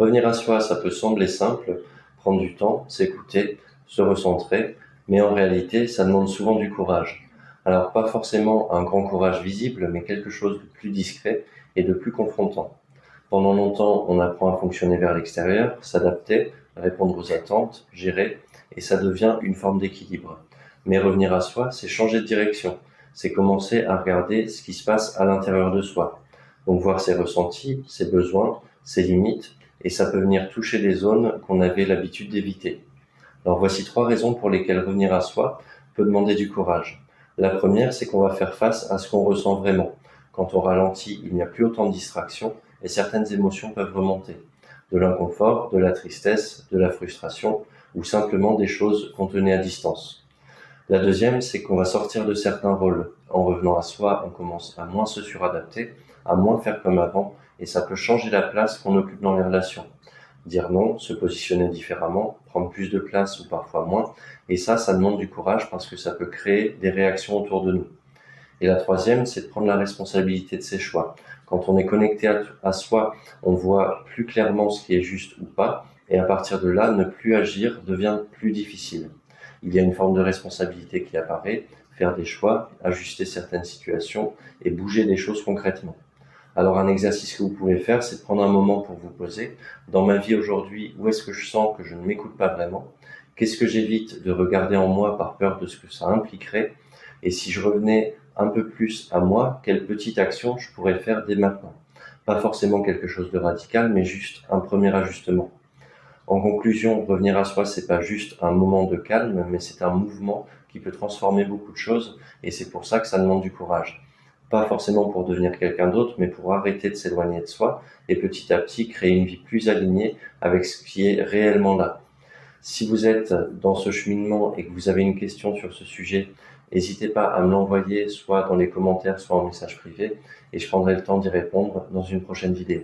Revenir à soi, ça peut sembler simple, prendre du temps, s'écouter, se recentrer, mais en réalité, ça demande souvent du courage. Alors pas forcément un grand courage visible, mais quelque chose de plus discret et de plus confrontant. Pendant longtemps, on apprend à fonctionner vers l'extérieur, s'adapter, répondre aux attentes, gérer, et ça devient une forme d'équilibre. Mais revenir à soi, c'est changer de direction, c'est commencer à regarder ce qui se passe à l'intérieur de soi. Donc voir ses ressentis, ses besoins, ses limites, et ça peut venir toucher des zones qu'on avait l'habitude d'éviter. Alors voici 3 raisons pour lesquelles revenir à soi peut demander du courage. La première, c'est qu'on va faire face à ce qu'on ressent vraiment. Quand on ralentit, il n'y a plus autant de distractions et certaines émotions peuvent remonter. De l'inconfort, de la tristesse, de la frustration ou simplement des choses qu'on tenait à distance. La deuxième, c'est qu'on va sortir de certains rôles. En revenant à soi, on commence à moins se suradapter, à moins faire comme avant, et ça peut changer la place qu'on occupe dans les relations. Dire non, se positionner différemment, prendre plus de place ou parfois moins, et ça demande du courage parce que ça peut créer des réactions autour de nous. Et la troisième, c'est de prendre la responsabilité de ses choix. Quand on est connecté à soi, on voit plus clairement ce qui est juste ou pas, et à partir de là, ne plus agir devient plus difficile. Il y a une forme de responsabilité qui apparaît, faire des choix, ajuster certaines situations et bouger des choses concrètement. Alors un exercice que vous pouvez faire, c'est de prendre un moment pour vous poser. Dans ma vie aujourd'hui, où est-ce que je sens que je ne m'écoute pas vraiment? Qu'est-ce que j'évite de regarder en moi par peur de ce que ça impliquerait? Et si je revenais un peu plus à moi, quelle petite action je pourrais faire dès maintenant? Pas forcément quelque chose de radical, mais juste un premier ajustement. En conclusion, revenir à soi, c'est pas juste un moment de calme, mais c'est un mouvement qui peut transformer beaucoup de choses, et c'est pour ça que ça demande du courage. Pas forcément pour devenir quelqu'un d'autre, mais pour arrêter de s'éloigner de soi, et petit à petit créer une vie plus alignée avec ce qui est réellement là. Si vous êtes dans ce cheminement et que vous avez une question sur ce sujet, n'hésitez pas à me l'envoyer soit dans les commentaires, soit en message privé, et je prendrai le temps d'y répondre dans une prochaine vidéo.